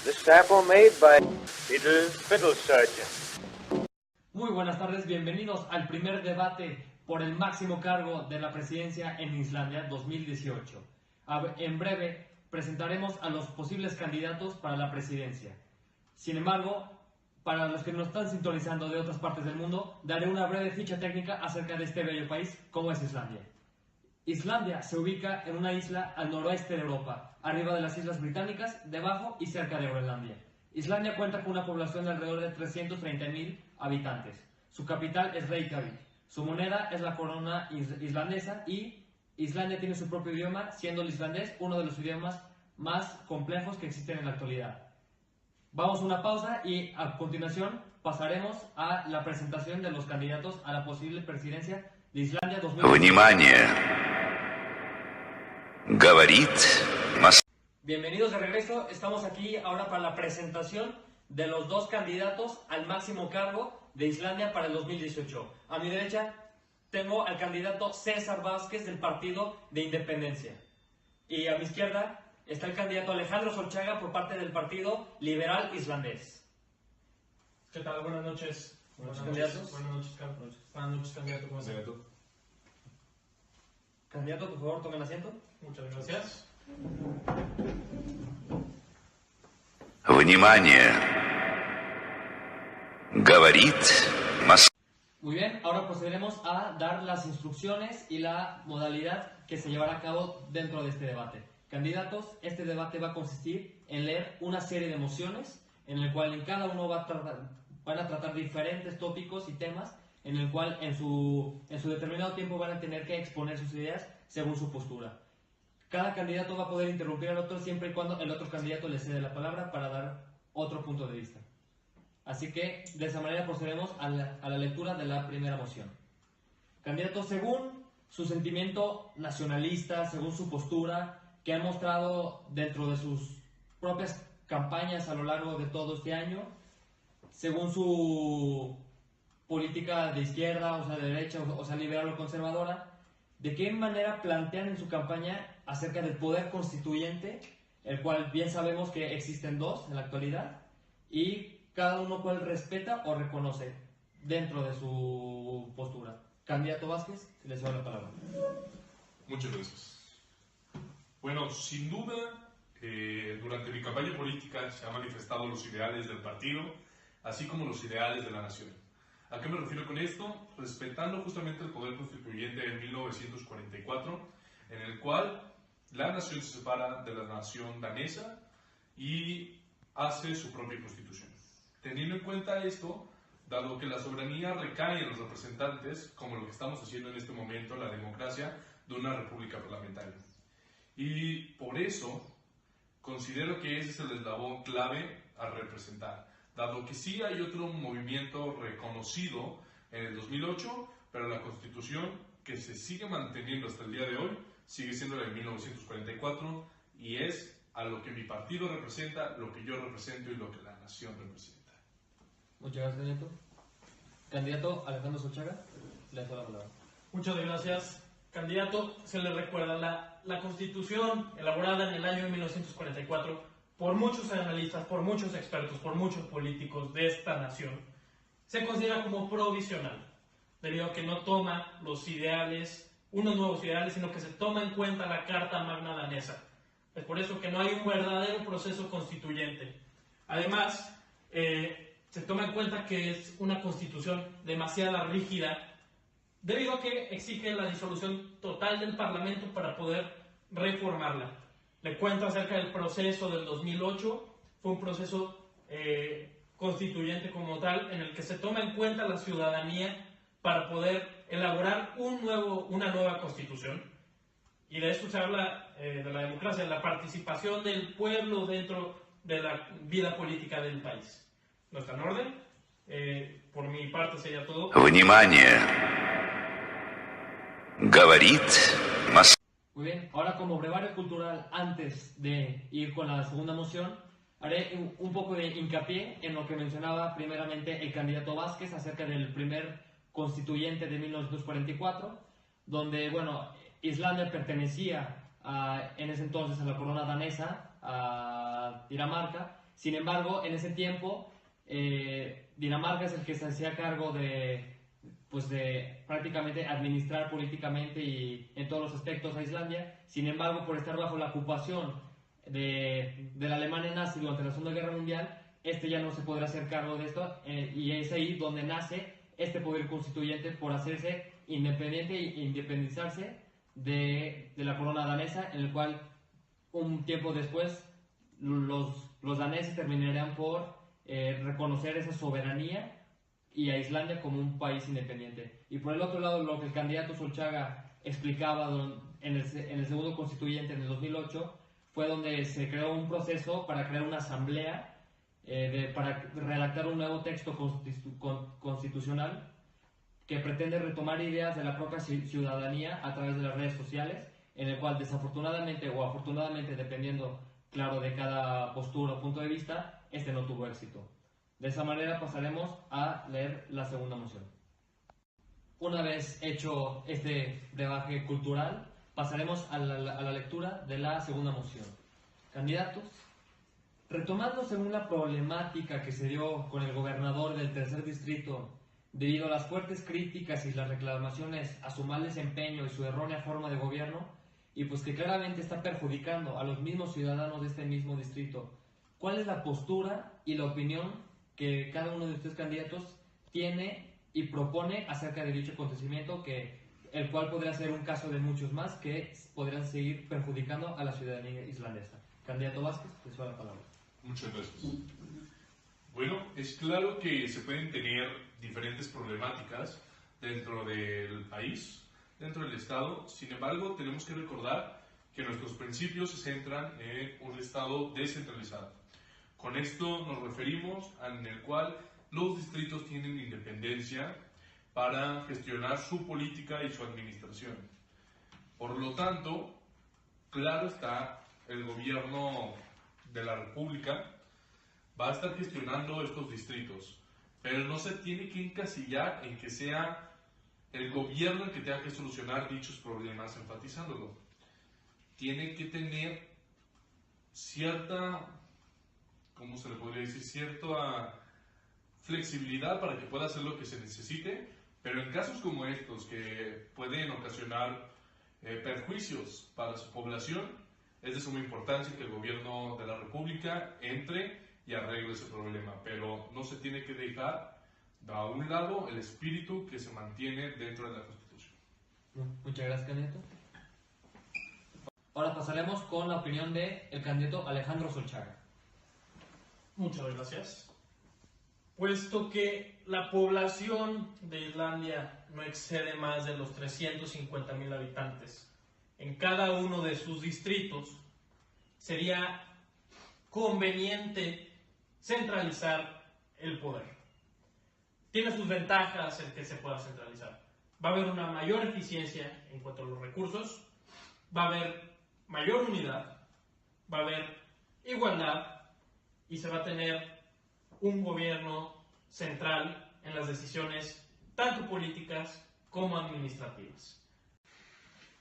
The sample made by Fiddle Fiddlesurgeon. Muy buenas tardes, bienvenidos al primer debate por el máximo cargo de la presidencia en Islandia 2018. En breve presentaremos a los posibles candidatos para la presidencia. Sin embargo, para los que nos están sintonizando de otras partes del mundo, daré una breve ficha técnica acerca de este bello país, como es Islandia. Islandia se ubica en una isla al noroeste de Europa, arriba de las Islas Británicas, debajo y cerca de Groenlandia. Islandia cuenta con una población de alrededor de 330.000 habitantes. Su capital es Reykjavik. Su moneda es la corona islandesa y Islandia tiene su propio idioma, siendo el islandés uno de los idiomas más complejos que existen en la actualidad. Vamos a una pausa y a continuación pasaremos a la presentación de los candidatos a la posible presidencia de Islandia 2020. Bienvenidos de regreso, estamos aquí ahora para la presentación de los dos candidatos al máximo cargo de Islandia para el 2018. A mi derecha tengo al candidato César Vázquez del Partido de Independencia. Y a mi izquierda está el candidato Alejandro Solchaga por parte del Partido Liberal Islandés. ¿Qué tal? Buenas noches. Buenas noches. Buenas noches, Carlos. Buenas noches, candidato. ¿Cómo estás? Candidato, por favor, tomen asiento. Muchas gracias. Внимание! Говорит Москва. Muy bien, ahora procederemos a dar las instrucciones y la modalidad que se llevará a cabo dentro de este debate. Candidatos, este debate va a consistir en leer una serie de mociones en el cual en cada uno van a tratar diferentes tópicos y temas en el cual en su determinado tiempo van a tener que exponer sus ideas según su postura. Cada candidato va a poder interrumpir al otro siempre y cuando el otro candidato le cede la palabra para dar otro punto de vista. Así que de esa manera procedemos a la lectura de la primera moción. Candidato, según su sentimiento nacionalista, según su postura que han mostrado dentro de sus propias campañas a lo largo de todo este año, según su política de izquierda, o sea, de derecha, o sea, liberal o conservadora, ¿de qué manera plantean en su campaña acerca del poder constituyente, el cual bien sabemos que existen dos en la actualidad, y cada uno cual respeta o reconoce dentro de su postura? Candidato Vázquez, les doy la palabra. Muchas gracias. Bueno, sin duda, durante mi campaña política se han manifestado los ideales del partido, así como los ideales de la nación. ¿A qué me refiero con esto? Respetando justamente el poder constituyente de 1944, en el cual la nación se separa de la nación danesa y hace su propia constitución. Teniendo en cuenta esto, dado que la soberanía recae en los representantes, como lo que estamos haciendo en este momento, la democracia de una república parlamentaria. Y por eso considero que ese es el eslabón clave a representar, dado que sí hay otro movimiento reconocido en el 2008, pero la constitución que se sigue manteniendo hasta el día de hoy sigue siendo la de 1944 y es a lo que mi partido representa, lo que yo represento y lo que la nación representa. Muchas gracias, candidato. Candidato Alejandro Solchaga, le doy la palabra. Muchas gracias. Candidato, se le recuerda la Constitución elaborada en el año 1944 por muchos analistas, por muchos expertos, por muchos políticos de esta nación, se considera como provisional, debido a que no toma los ideales, unos nuevos ideales, sino que se toma en cuenta la Carta Magna danesa. Es por eso que no hay un verdadero proceso constituyente. Además, se toma en cuenta que es una constitución demasiado rígida, debido a que exige la disolución total del Parlamento para poder reformarla. Le cuento acerca del proceso del 2008, fue un proceso constituyente como tal, en el que se toma en cuenta la ciudadanía para poder elaborar una nueva constitución. Y de esto se habla de la democracia, la participación del pueblo dentro de la vida política del país. ¿No está en orden? Por mi parte sería todo. Внимание! Говорит Москва. Muy bien, ahora como brevario cultural, antes de ir con la segunda moción, haré un poco de hincapié en lo que mencionaba primeramente el candidato Vázquez acerca del primer constituyente de 1944, donde, bueno, Islandia pertenecía en ese entonces a la corona danesa, a Dinamarca. Sin embargo, en ese tiempo, Dinamarca es el que se hacía cargo de prácticamente administrar políticamente y en todos los aspectos a Islandia. Sin embargo, por estar bajo la ocupación de la Alemania nazi durante la Segunda Guerra Mundial, ya no se podrá hacer cargo de esto, y es ahí donde nace este poder constituyente por hacerse independiente e independizarse de la corona danesa, en el cual un tiempo después los daneses terminarían por reconocer esa soberanía y a Islandia como un país independiente. Y por el otro lado, lo que el candidato Solchaga explicaba en el segundo constituyente en el 2008 fue donde se creó un proceso para crear una asamblea para redactar un nuevo texto constitucional que pretende retomar ideas de la propia ciudadanía a través de las redes sociales, en el cual desafortunadamente o afortunadamente, dependiendo, claro, de cada postura o punto de vista, no tuvo éxito. De esa manera pasaremos a leer la segunda moción. Una vez hecho este brebaje cultural, pasaremos a la lectura de la segunda moción. Candidatos. Retomando según la problemática que se dio con el gobernador del tercer distrito, debido a las fuertes críticas y las reclamaciones a su mal desempeño y su errónea forma de gobierno, y pues que claramente está perjudicando a los mismos ciudadanos de este mismo distrito, ¿cuál es la postura y la opinión que cada uno de ustedes candidatos tiene y propone acerca de dicho acontecimiento, el cual podría ser un caso de muchos más que podrían seguir perjudicando a la ciudadanía islandesa? Candidato Vázquez, te cedo la palabra. Muchas gracias. Bueno, es claro que se pueden tener diferentes problemáticas dentro del país, dentro del Estado. Sin embargo, tenemos que recordar que nuestros principios se centran en un Estado descentralizado. Con esto nos referimos en el cual los distritos tienen independencia para gestionar su política y su administración. Por lo tanto, claro está, el gobierno de la República va a estar gestionando estos distritos, pero no se tiene que encasillar en que sea el gobierno el que tenga que solucionar dichos problemas, enfatizándolo. Tiene que tener cierta, ¿cómo se le podría decir? Cierta flexibilidad para que pueda hacer lo que se necesite, pero en casos como estos que pueden ocasionar perjuicios para su población, es de suma importancia que el gobierno de la República entre y arregle ese problema, pero no se tiene que dejar a un lado el espíritu que se mantiene dentro de la Constitución. Muchas gracias, candidato. Ahora pasaremos con la opinión del candidato Alejandro Solchaga. Muchas gracias. Puesto que la población de Islandia no excede más de los 350,000 habitantes en cada uno de sus distritos, sería conveniente centralizar el poder. Tiene sus ventajas el que se pueda centralizar. Va a haber una mayor eficiencia en cuanto a los recursos, va a haber mayor unidad, va a haber igualdad y se va a tener un gobierno central en las decisiones tanto políticas como administrativas.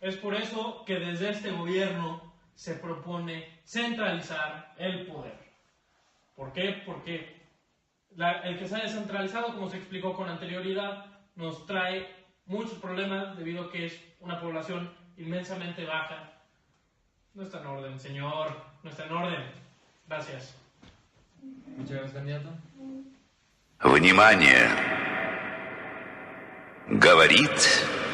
Es por eso que desde este gobierno se propone centralizar el poder. ¿Por qué? Porque el que sea descentralizado, como se explicó con anterioridad, nos trae muchos problemas debido a que es una población inmensamente baja. No está en orden, señor, no está en orden. Gracias. Muchas gracias, candidato. Внимание! Говорит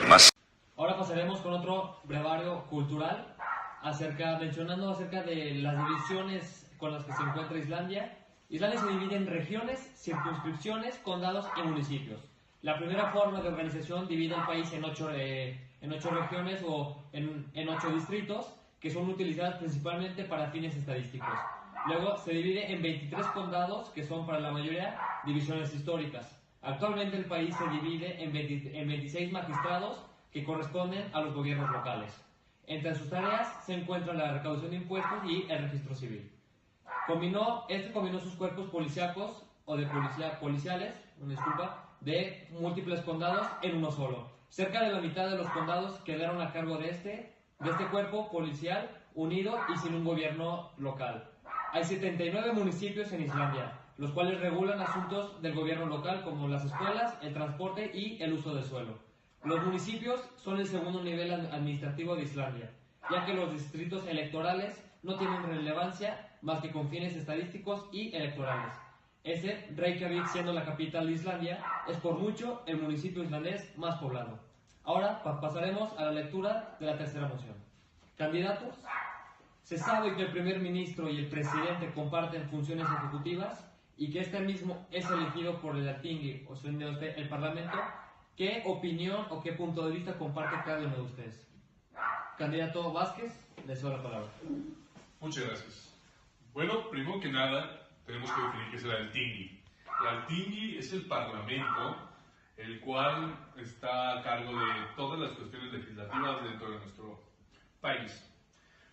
Москва. Ahora pasaremos con otro brevario cultural mencionando acerca de las divisiones con las que se encuentra Islandia. Islandia se divide en regiones, circunscripciones, condados y municipios. La primera forma de organización divide el país en 8 regiones o en 8 distritos que son utilizadas principalmente para fines estadísticos. Luego se divide en 23 condados que son para la mayoría divisiones históricas. Actualmente el país se divide en 26 magistrados que corresponden a los gobiernos locales. Entre sus tareas se encuentra la recaudación de impuestos y el registro civil. Combinó sus cuerpos policíacos o de policiales, de múltiples condados en uno solo. Cerca de la mitad de los condados quedaron a cargo de este cuerpo policial unido y sin un gobierno local. Hay 79 municipios en Islandia, los cuales regulan asuntos del gobierno local como las escuelas, el transporte y el uso del suelo. Los municipios son el segundo nivel administrativo de Islandia, ya que los distritos electorales no tienen relevancia más que con fines estadísticos y electorales. Reykjavik, siendo la capital de Islandia, es por mucho el municipio islandés más poblado. Ahora pasaremos a la lectura de la tercera moción. Candidatos. Se sabe que el primer ministro y el presidente comparten funciones ejecutivas y que este mismo es elegido por el Alþingi, o sea, el Parlamento. ¿Qué opinión o qué punto de vista comparte cada uno de ustedes? Candidato Vázquez, le cedo la palabra. Muchas gracias. Bueno, primero que nada, tenemos que definir qué es el Alþingi. El Alþingi es el Parlamento, el cual está a cargo de todas las cuestiones legislativas dentro de nuestro país.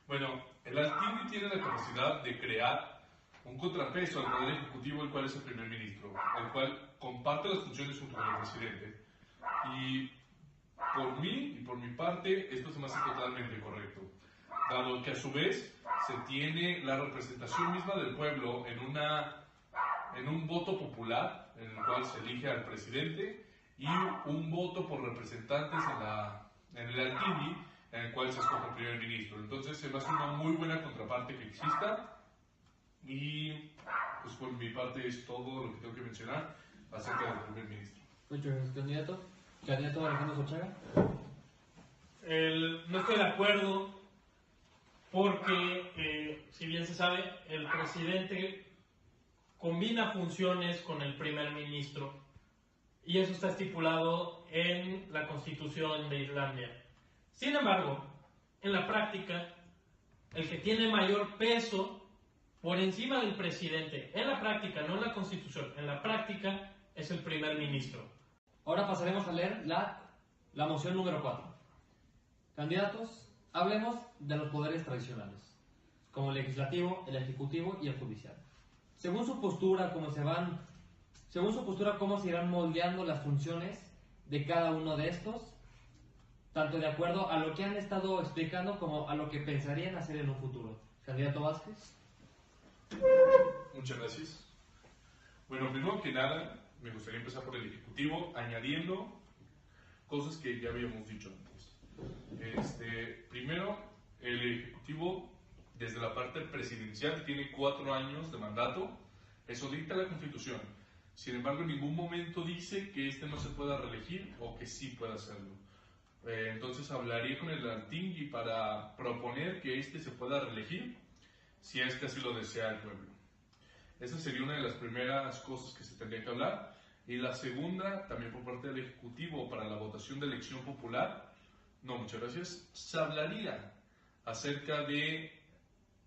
Bueno, el Alþingi tiene la capacidad de crear un contrapeso al poder ejecutivo, el cual es el primer ministro, el cual comparte las funciones junto con el presidente. Y por mí y por mi parte, esto se me hace totalmente correcto, dado que a su vez se tiene la representación misma del pueblo en un voto popular, en el cual se elige al presidente, y un voto por representantes en el Alþingi, en el cual se escoge el primer ministro. Entonces se me hace una muy buena contraparte que exista, y pues por mi parte es todo lo que tengo que mencionar acerca del primer ministro. Muchas gracias, candidato. Candidato Alejandro Solchaga. No estoy de acuerdo porque, si bien se sabe, el presidente combina funciones con el primer ministro y eso está estipulado en la Constitución de Islandia. Sin embargo, en la práctica, el que tiene mayor peso por encima del presidente, en la práctica, no en la Constitución, en la práctica, es el primer ministro. Ahora pasaremos a leer la moción número 4. Candidatos, hablemos de los poderes tradicionales, como el legislativo, el ejecutivo y el judicial. Según su postura, cómo se irán moldeando las funciones de cada uno de estos, tanto de acuerdo a lo que han estado explicando como a lo que pensarían hacer en un futuro. Candidato Vázquez. Muchas gracias. Bueno, primero que nada, me gustaría empezar por el Ejecutivo, añadiendo cosas que ya habíamos dicho antes. Primero, el Ejecutivo, desde la parte presidencial, tiene 4 años de mandato. Eso dicta la Constitución. Sin embargo, en ningún momento dice que no se pueda reelegir o que sí pueda hacerlo. Entonces, hablaría con el Alþingi para proponer que se pueda reelegir, si es que así lo desea el pueblo. Esa sería una de las primeras cosas que se tendría que hablar. Y la segunda, también por parte del Ejecutivo, para la votación de elección popular, no, muchas gracias, se hablaría acerca de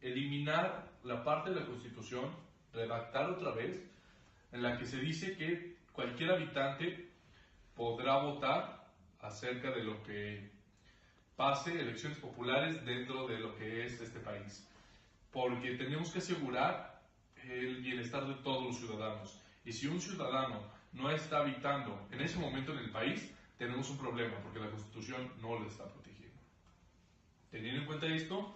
eliminar la parte de la Constitución, redactar otra vez, en la que se dice que cualquier habitante podrá votar acerca de lo que pase, elecciones populares dentro de lo que es este país. Porque tenemos que asegurar el bienestar de todos los ciudadanos. Y si un ciudadano no está habitando en ese momento en el país, tenemos un problema, porque la Constitución no le está protegiendo. Teniendo en cuenta esto,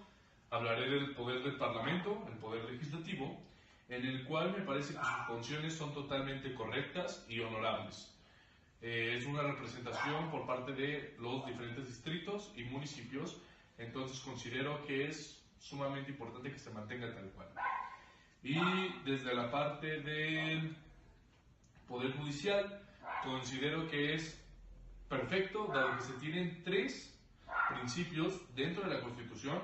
hablaré del poder del Parlamento, el poder legislativo, en el cual me parece que sus funciones son totalmente correctas y honorables. Es una representación por parte de los diferentes distritos y municipios, entonces considero que es sumamente importante que se mantenga tal cual. Y desde la parte del Poder Judicial, considero que es perfecto, dado que se tienen 3 principios dentro de la Constitución,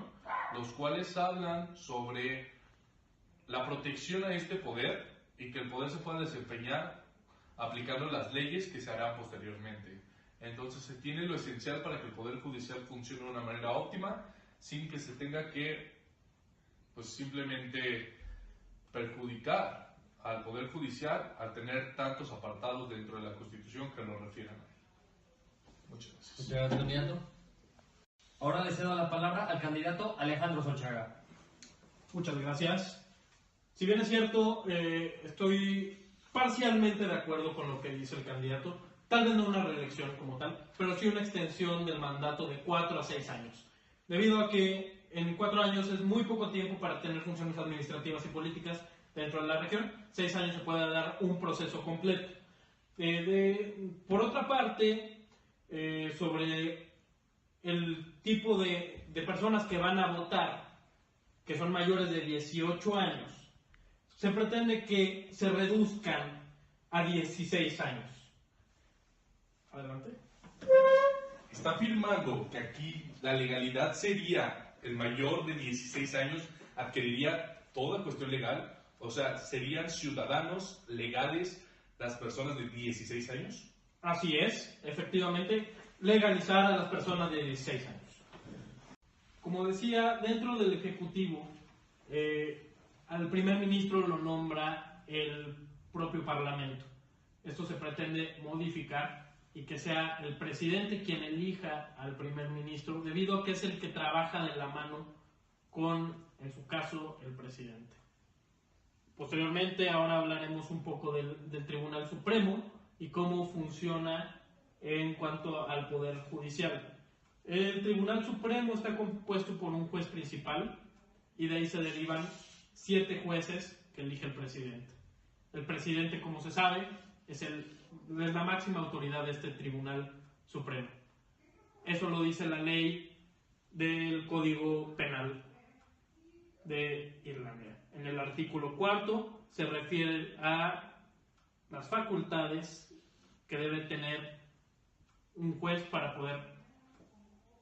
los cuales hablan sobre la protección a este poder y que el poder se pueda desempeñar aplicando las leyes que se harán posteriormente. Entonces se tiene lo esencial para que el Poder Judicial funcione de una manera óptima, sin que se tenga que simplemente perjudicar al Poder Judicial al tener tantos apartados dentro de la Constitución que lo refieran a él. Muchas gracias. Muchas gracias, candidato. Ahora le cedo la palabra al candidato Alejandro Solchaga. Muchas gracias. Si bien es cierto, estoy parcialmente de acuerdo con lo que dice el candidato, tal vez no una reelección como tal, pero sí una extensión del mandato de 4 a 6 años, debido a que en 4 años es muy poco tiempo para tener funciones administrativas y políticas dentro de la región. 6 años se puede dar un proceso completo. Por otra parte, sobre el tipo de personas que van a votar, que son mayores de 18 años, se pretende que se reduzcan a 16 años. Adelante. Está afirmando que aquí la legalidad sería el mayor de 16 años adquiriría toda cuestión legal, o sea, serían ciudadanos legales las personas de 16 años. Así es, efectivamente, legalizar a las personas de 16 años. Como decía, dentro del Ejecutivo, al primer ministro lo nombra el propio Parlamento. Esto se pretende modificar y que sea el presidente quien elija al primer ministro, debido a que es el que trabaja de la mano con, en su caso, el presidente. Posteriormente, ahora hablaremos un poco del Tribunal Supremo y cómo funciona en cuanto al Poder Judicial. El Tribunal Supremo está compuesto por un juez principal y de ahí se derivan 7 jueces que elige el presidente. El presidente, como se sabe, es la máxima autoridad de este Tribunal Supremo. Eso lo dice la ley del Código Penal de Irlanda. En el artículo 4 se refiere a las facultades que debe tener un juez para poder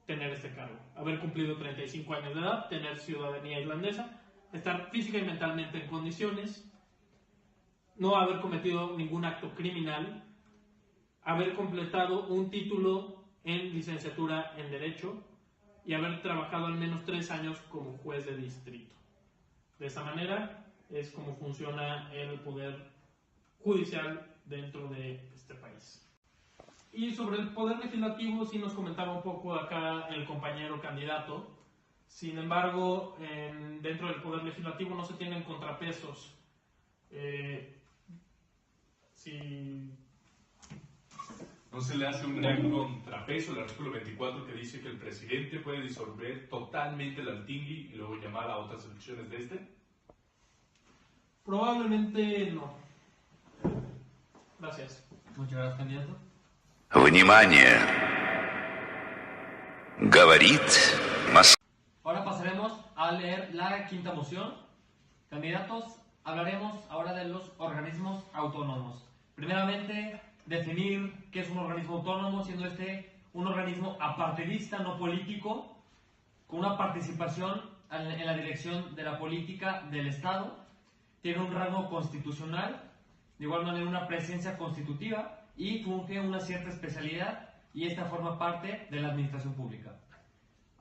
tener este cargo. Haber cumplido 35 años de edad, tener ciudadanía irlandesa, estar física y mentalmente en condiciones, no haber cometido ningún acto criminal, haber completado un título en licenciatura en Derecho y haber trabajado al menos 3 años como juez de distrito. De esa manera es como funciona el poder judicial dentro de este país. Y sobre el poder legislativo sí nos comentaba un poco acá el compañero candidato. Sin embargo, dentro del poder legislativo no se tienen contrapesos. No se le hace un gran contrapeso al artículo 24 que dice que el presidente puede disolver totalmente el Alþingi y luego llamar a otras elecciones de este. Probablemente no. Gracias. Muchas gracias, candidato. Внимание! Говорит Москва. Ahora pasaremos a leer la quinta moción. Candidatos, hablaremos ahora de los organismos autónomos. Primeramente, definir qué es un organismo autónomo, siendo este un organismo apartidista, no político, con una participación en la dirección de la política del Estado. Tiene un rango constitucional, de igual manera una presencia constitutiva y funge una cierta especialidad, y esta forma parte de la administración pública.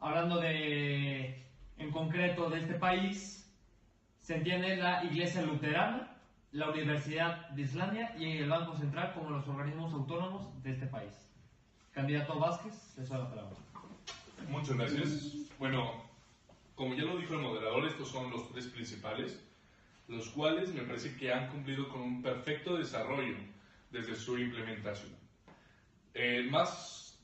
Hablando en concreto de este país, se entiende la Iglesia Luterana, la Universidad de Islandia y el Banco Central como los organismos autónomos de este país. Candidato Vázquez, le doy la palabra. Muchas gracias. Bueno, como ya lo dijo el moderador, estos son los 3 principales, los cuales me parece que han cumplido con un perfecto desarrollo desde su implementación. El más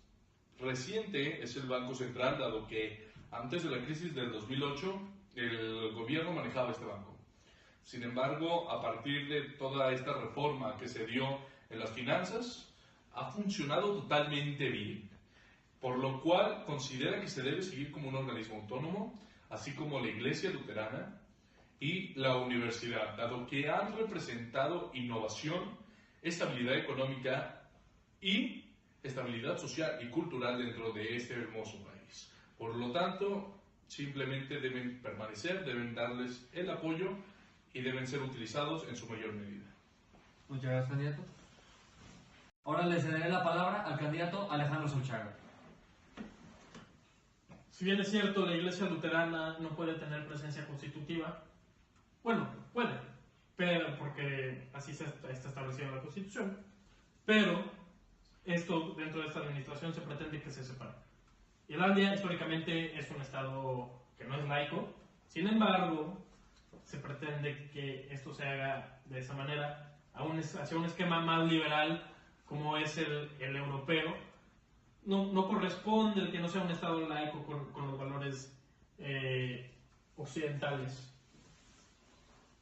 reciente es el Banco Central, dado que antes de la crisis del 2008 el gobierno manejaba este banco. Sin embargo, a partir de toda esta reforma que se dio en las finanzas, ha funcionado totalmente bien, por lo cual considera que se debe seguir como un organismo autónomo, así como la Iglesia Luterana y la universidad, dado que han representado innovación, estabilidad económica y estabilidad social y cultural dentro de este hermoso país. Por lo tanto, simplemente deben permanecer, deben darles el apoyo y deben ser utilizados en su mayor medida. Muchas gracias, candidato. Ahora le cederé la palabra al candidato Alejandro Solchaga. Si bien es cierto, la Iglesia Luterana no puede tener presencia constitutiva, bueno, puede, pero porque así está establecido en la Constitución, pero esto dentro de esta administración se pretende que se separe. Irlanda históricamente es un estado que no es laico, sin embargo, se pretende que esto se haga de esa manera, hacia un esquema más liberal como es el europeo. No corresponde el que no sea un estado laico con los valores occidentales.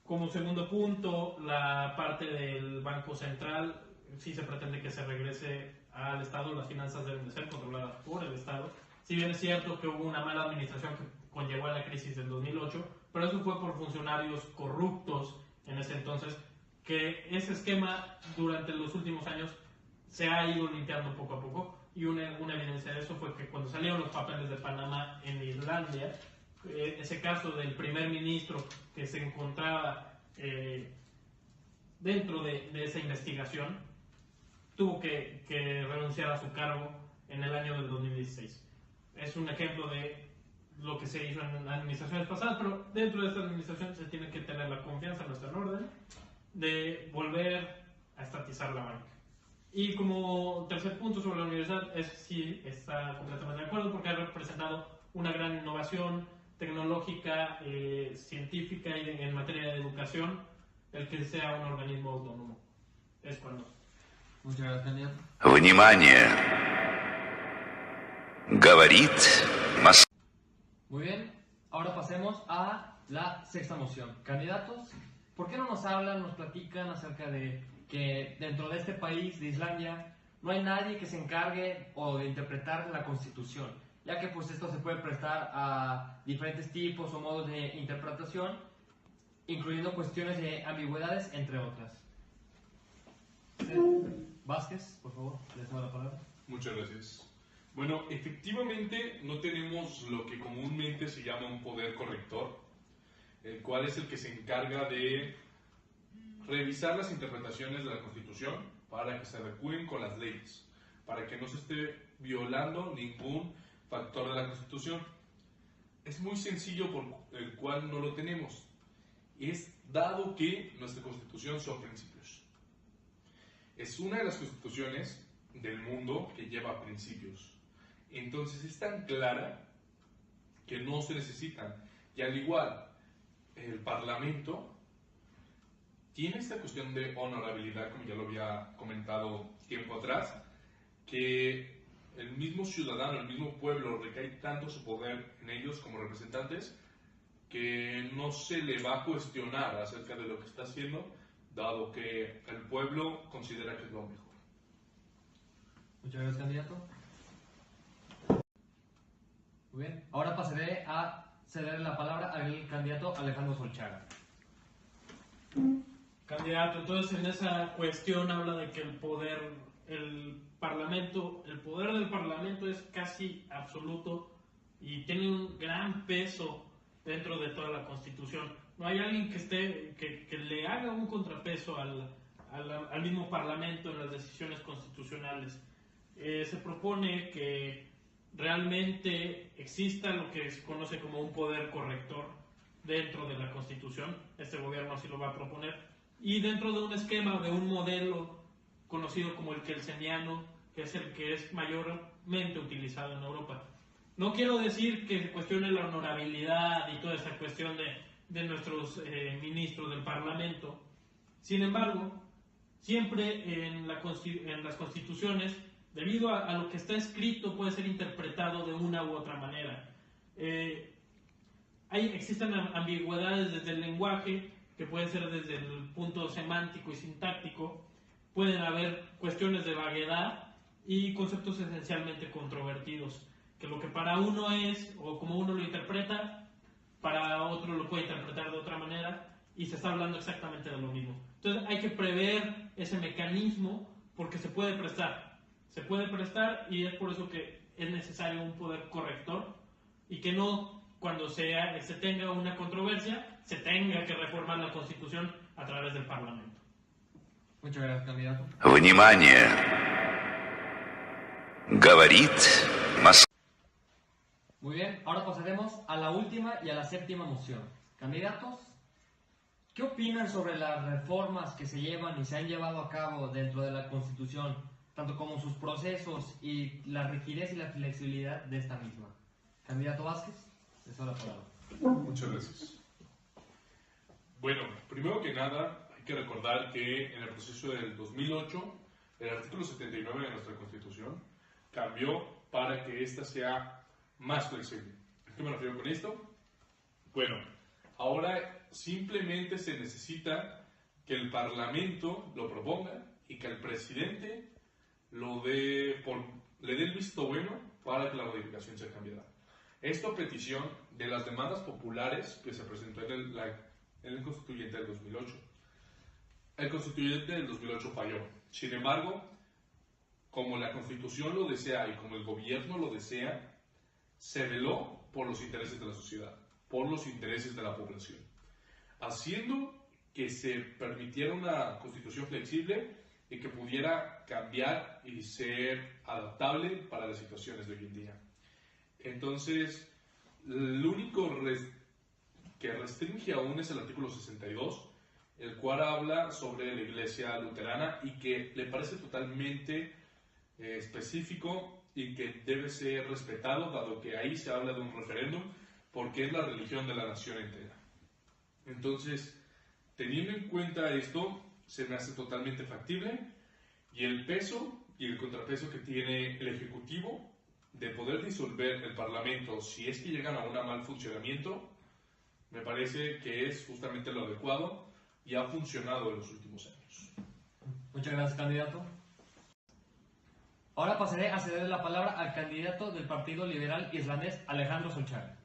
Como segundo punto, la parte del Banco Central, sí se pretende que se regrese al Estado, las finanzas deben de ser controladas por el Estado. Si bien es cierto que hubo una mala administración que conllevó a la crisis del 2008, pero eso fue por funcionarios corruptos en ese entonces, que ese esquema durante los últimos años se ha ido limpiando poco a poco, y una evidencia de eso fue que cuando salieron los papeles de Panamá en Islandia, ese caso del primer ministro que se encontraba dentro de esa investigación, tuvo que renunciar a su cargo en el año del 2016. Es un ejemplo de lo que se hizo en administraciones pasadas, pero dentro de esta administración se tiene que tener la confianza, no está en orden, de volver a estatizar la banca. Y como tercer punto sobre la universidad, sí está completamente de acuerdo porque ha representado una gran innovación tecnológica, científica y en materia de educación, el que sea un organismo autónomo. Es cuando. Muchas gracias, candidato. Внимание! Говорит Москва. Muy bien, ahora pasemos a la sexta moción. Candidatos, ¿por qué no nos hablan, nos platican acerca de que dentro de este país, de Islandia, no hay nadie que se encargue o de interpretar la Constitución? Ya que pues esto se puede prestar a diferentes tipos o modos de interpretación, incluyendo cuestiones de ambigüedades, entre otras. Vázquez, por favor, les doy la palabra. Muchas gracias. Bueno, efectivamente no tenemos lo que comúnmente se llama un poder corrector, el cual es el que se encarga de revisar las interpretaciones de la Constitución para que se adecúen con las leyes, para que no se esté violando ningún factor de la Constitución. Es muy sencillo por el cual no lo tenemos. Es dado que nuestra Constitución son principios. Es una de las constituciones del mundo que lleva principios. Entonces es tan clara que no se necesitan. Y al igual, el Parlamento tiene esta cuestión de honorabilidad, como ya lo había comentado tiempo atrás, que el mismo ciudadano, el mismo pueblo recae tanto su poder en ellos como representantes que no se le va a cuestionar acerca de lo que está haciendo, dado que el pueblo considera que es lo mejor. Muchas gracias, candidato. Muy bien, ahora pasaré a ceder la palabra al candidato Alejandro Solchaga. Candidato, entonces en esa cuestión habla de que el poder del Parlamento es casi absoluto y tiene un gran peso dentro de toda la Constitución. No hay alguien que le haga un contrapeso al mismo Parlamento en las decisiones constitucionales. Se propone que realmente exista lo que se conoce como un poder corrector dentro de la Constitución. Este gobierno así lo va a proponer. Y dentro de un esquema, de un modelo conocido como el kelseniano, que es el que es mayormente utilizado en Europa. No quiero decir que se cuestione la honorabilidad y toda esa cuestión de nuestros ministros del Parlamento. Sin embargo, siempre en las constituciones, debido a lo que está escrito, puede ser interpretado de una u otra manera. Existen ambigüedades desde el lenguaje, que puede ser desde el punto semántico y sintáctico. Pueden haber cuestiones de vaguedad y conceptos esencialmente controvertidos, que lo que para uno es, o como uno lo interpreta, para otro lo puede interpretar de otra manera, y se está hablando exactamente de lo mismo. Entonces hay que prever ese mecanismo, porque se puede prestar, y es por eso que es necesario un poder corrector, y que no, cuando se tenga una controversia, se tenga que reformar la Constitución a través del Parlamento. Muchas gracias, candidato. Внимание! Говорит Москва. Muy bien, ahora pasaremos a la última y a la séptima moción. Candidatos, ¿qué opinan sobre las reformas que se llevan y se han llevado a cabo dentro de la Constitución, tanto como sus procesos y la rigidez y la flexibilidad de esta misma? Candidato Vázquez, les doy la palabra. Muchas gracias. Bueno, primero que nada, hay que recordar que en el proceso del 2008, el artículo 79 de nuestra Constitución cambió para que ésta sea más flexible. qué me refiero con esto? Bueno, ahora simplemente se necesita que el Parlamento lo proponga y que el presidente le dé el visto bueno para que la modificación sea cambiada. Esto a petición de las demandas populares que se presentó en el Constituyente del 2008. El Constituyente del 2008 falló. Sin embargo, como la Constitución lo desea y como el gobierno lo desea, se veló por los intereses de la sociedad, por los intereses de la población, haciendo que se permitiera una Constitución flexible y que pudiera cambiar y ser adaptable para las situaciones de hoy en día. Entonces, lo único que restringe aún es el artículo 62, el cual habla sobre la Iglesia luterana y que le parece totalmente específico y que debe ser respetado, dado que ahí se habla de un referéndum, porque es la religión de la nación entera. Entonces, teniendo en cuenta esto, se me hace totalmente factible, y el peso y el contrapeso que tiene el Ejecutivo de poder disolver el Parlamento si es que llegan a un mal funcionamiento, me parece que es justamente lo adecuado y ha funcionado en los últimos años. Muchas gracias, candidato. Ahora pasaré a ceder la palabra al candidato del Partido Liberal Islandés, Alejandro Solchaga.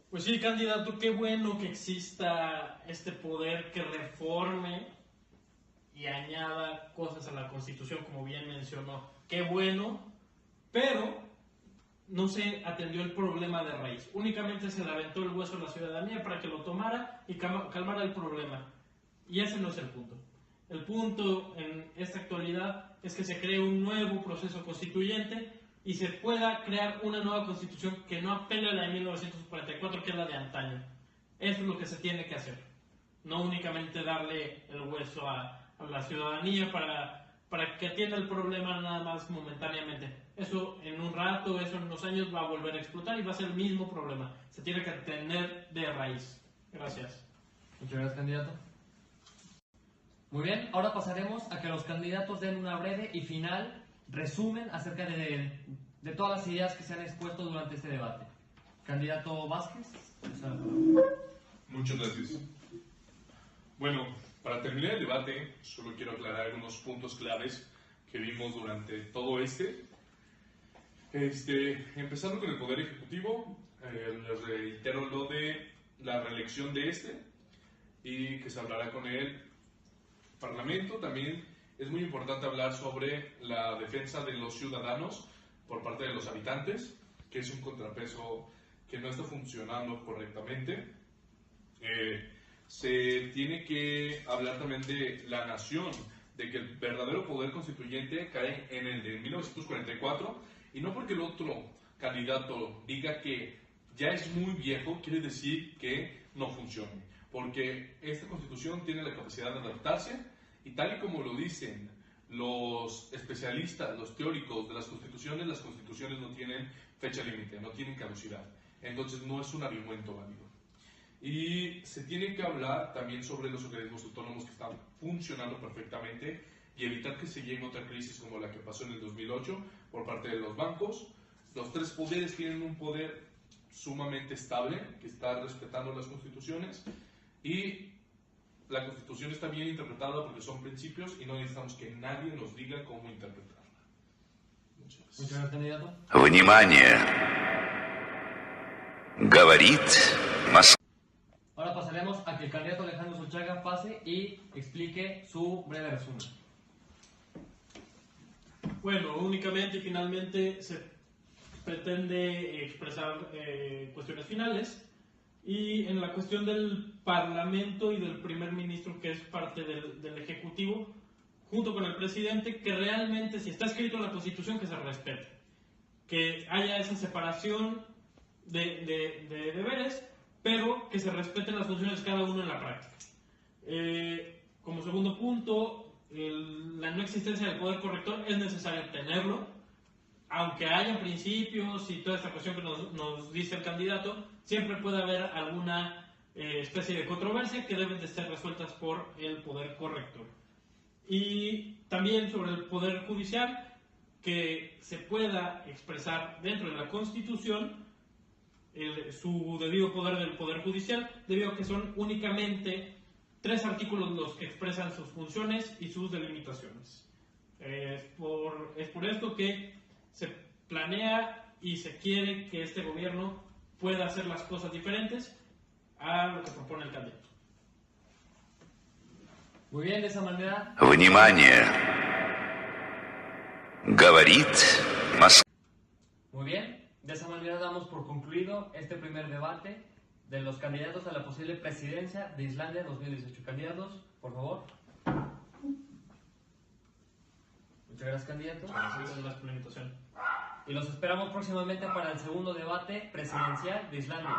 Pues sí, candidato, qué bueno que exista este poder que reforme y añada cosas a la Constitución, como bien mencionó. Qué bueno, pero no se atendió el problema de raíz. Únicamente se le aventó el hueso a la ciudadanía para que lo tomara y calmara el problema. Y ese no es el punto. El punto en esta actualidad es que se cree un nuevo proceso constituyente y se pueda crear una nueva constitución que no apele a la de 1944, que es la de antaño. Eso es lo que se tiene que hacer. No únicamente darle el hueso a la ciudadanía para que atienda el problema nada más momentáneamente. Eso en un rato, eso en unos años va a volver a explotar y va a ser el mismo problema. Se tiene que atender de raíz. Gracias. Muchas gracias, candidato. Muy bien, ahora pasaremos a que los candidatos den una breve y final resumen acerca de todas las ideas que se han expuesto durante este debate. Candidato Vázquez. Muchas gracias. Bueno, para terminar el debate, solo quiero aclarar algunos puntos claves que vimos durante todo empezando con el Poder Ejecutivo, les reitero lo de la reelección de y que se hablará con el Parlamento. También es muy importante hablar sobre la defensa de los ciudadanos por parte de los habitantes, que es un contrapeso que no está funcionando correctamente. Se tiene que hablar también de la nación, de que el verdadero poder constituyente cae en el de 1944, y no porque el otro candidato diga que ya es muy viejo, quiere decir que no funcione, porque esta constitución tiene la capacidad de adaptarse, y tal y como lo dicen los especialistas, los teóricos de las constituciones no tienen fecha límite, no tienen caducidad, entonces no es un argumento válido. Y se tiene que hablar también sobre los organismos autónomos que están funcionando perfectamente y evitar que se llegue a otra crisis como la que pasó en el 2008 por parte de los bancos. Los tres poderes tienen un poder sumamente estable, que está respetando las constituciones, y la constitución está bien interpretada porque son principios y no necesitamos que nadie nos diga cómo interpretarla. Muchas gracias. Muchas gracias, candidato. Внимание! Говорит Москва. Ahora pasaremos a que el candidato Alejandro Solchaga pase y explique su breve resumen. Bueno, únicamente y finalmente se pretende expresar cuestiones finales, y en la cuestión del Parlamento y del primer ministro, que es parte del Ejecutivo, junto con el presidente, que realmente, si está escrito en la Constitución, que se respete, que haya esa separación de deberes, pero que se respeten las funciones de cada uno en la práctica. Como segundo punto, la no existencia del poder corrector es necesario tenerlo, aunque haya principios y toda esta cuestión que nos dice el candidato, siempre puede haber alguna especie de controversia que deben de ser resueltas por el poder corrector. Y también sobre el poder judicial, que se pueda expresar dentro de la Constitución su debido poder del Poder Judicial, debido a que son únicamente 3 artículos los que expresan sus funciones y sus delimitaciones. Es por esto que se planea y se quiere que este gobierno pueda hacer las cosas diferentes a lo que propone el candidato. Muy bien, de esa manera. Внимание! Говорит Москва. Muy bien, de esa manera damos por concluido este primer debate de los candidatos a la posible presidencia de Islandia 2018. Candidatos, por favor. Muchas gracias, candidatos. Gracias por la invitación. Y los esperamos próximamente para el segundo debate presidencial de Islandia.